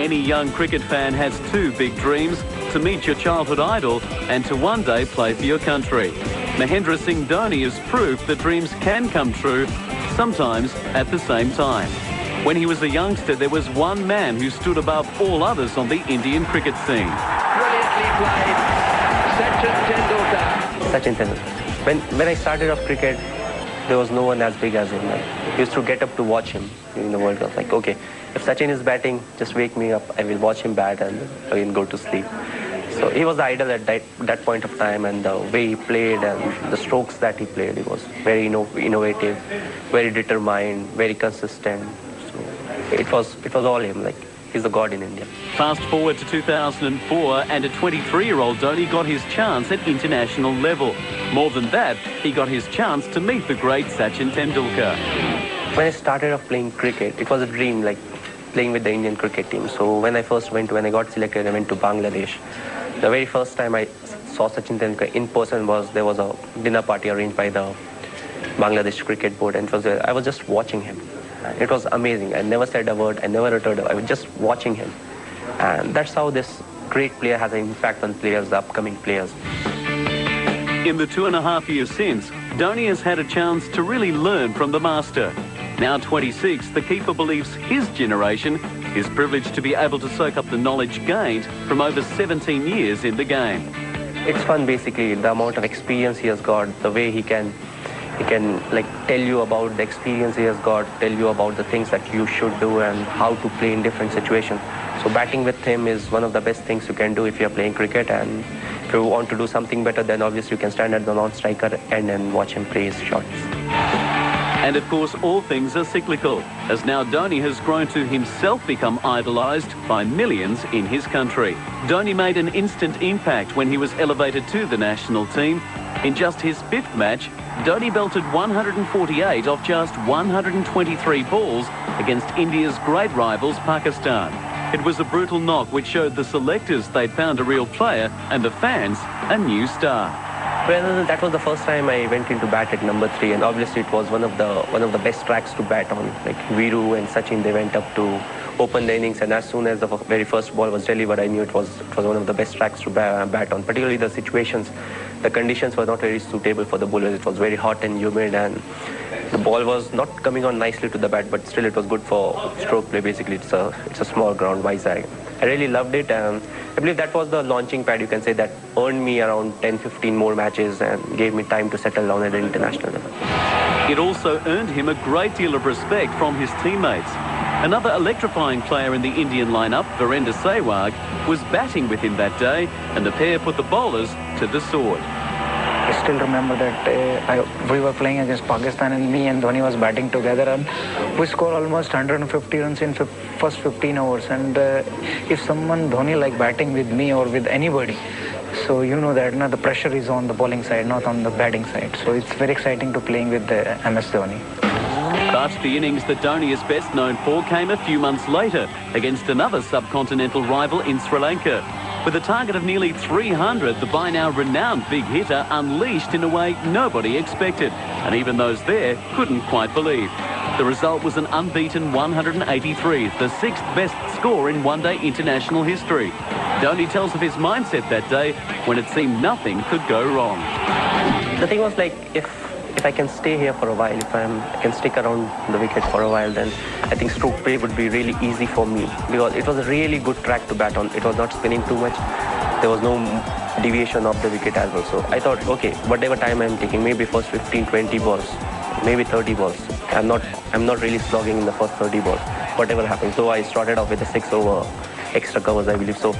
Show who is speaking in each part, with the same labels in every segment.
Speaker 1: Any young cricket fan has two big dreams: to meet your childhood idol and to one day play for your country. Mahendra Singh Dhoni has proved that dreams can come true, sometimes at the same time. When he was a youngster, there was one man who stood above all others on the Indian cricket scene.
Speaker 2: Brilliantly played, Sachin Tendulkar.
Speaker 3: Sachin Tendulkar. When I started off cricket, there was no one as big as him. I used to get up to watch him in the World Cup. Like, okay, if Sachin is batting, just wake me up. I will watch him bat and again go to sleep. So he was the idol at that point of time, and the way he played and the strokes that he played, he was very innovative, very determined, very consistent. So it was all him. Like, he's the god in India.
Speaker 1: Fast forward to 2004 and a 23-year-old Dhoni got his chance at international level. More than that, he got his chance to meet the great Sachin Tendulkar.
Speaker 3: When I started off playing cricket, it was a dream, like playing with the Indian cricket team. So when I got selected, I went to Bangladesh. The very first time I saw Sachin Tendulkar in person there was a dinner party arranged by the Bangladesh cricket board, and I was just watching him. It was amazing. I never said a word, I never uttered a word. I was just watching him. And that's how this great player has an impact on players, the upcoming players.
Speaker 1: In the 2.5 years since, Dhoni has had a chance to really learn from the master. Now 26, the keeper believes his generation is privileged to be able to soak up the knowledge gained from over 17 years in the game.
Speaker 3: It's fun, basically, the amount of experience he has got, the way he can like tell you about the experience he has got, tell you about the things that you should do and how to play in different situations. So batting with him is one of the best things you can do if you are playing cricket, and if you want to do something better, then obviously you can stand at the non-striker end and watch him play his shots.
Speaker 1: And of course, all things are cyclical, as now Dhoni has grown to himself become idolised by millions in his country. Dhoni made an instant impact when he was elevated to the national team. In just his 5th match, Dhoni belted 148 off just 123 balls against India's great rivals Pakistan. It was a brutal knock which showed the selectors they'd found a real player and the fans a new star.
Speaker 3: Well, that was the first time I went into bat at number 3, and obviously it was one of the best tracks to bat on. Like Viru and Sachin, they went up to open the innings, and as soon as the very first ball was delivered, I knew it was one of the best tracks to bat on. Particularly the situations, the conditions were not very suitable for the bowlers. It was very hot and humid, and the ball was not coming on nicely to the bat, but still it was good for stroke play. Basically, it's a small ground, Vizag. I really loved it, and I believe that was the launching pad, you can say, that earned me around 10-15 more matches and gave me time to settle down at the international level.
Speaker 1: It also earned him a great deal of respect from his teammates. Another electrifying player in the Indian lineup, Virender Sehwag, was batting with him that day, and the pair put the bowlers to the sword.
Speaker 4: I still remember that we were playing against Pakistan, and me and Dhoni was batting together, and we scored almost 150 runs in first 15 overs. And if someone Dhoni like batting with me or with anybody, so you know that the pressure is on the bowling side, not on the batting side. So it's very exciting to playing with MS Dhoni.
Speaker 1: But the innings that Dhoni is best known for came a few months later against another subcontinental rival in Sri Lanka. With a target of nearly 300, the by now renowned big hitter unleashed in a way nobody expected, and even those there couldn't quite believe. The result was an unbeaten 183, the 6th best score in one-day international history. Dhoni tells of his mindset that day when it seemed nothing could go wrong.
Speaker 3: The thing was, like, if I can stay here for a while, if I can stick around the wicket for a while, then I think stroke play would be really easy for me, because it was a really good track to bat on. It was not spinning too much. There was no deviation of the wicket as well. So I thought, okay, whatever time I'm taking, maybe first 15, 20 balls, maybe 30 balls. I'm not really slogging in the first 30 balls. Whatever happens. So I started off with a 6 over extra covers, I believe. So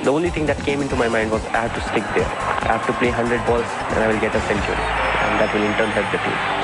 Speaker 3: the only thing that came into my mind was I have to stick there. I have to play 100 balls and I will get a century. And that will in turn help the team.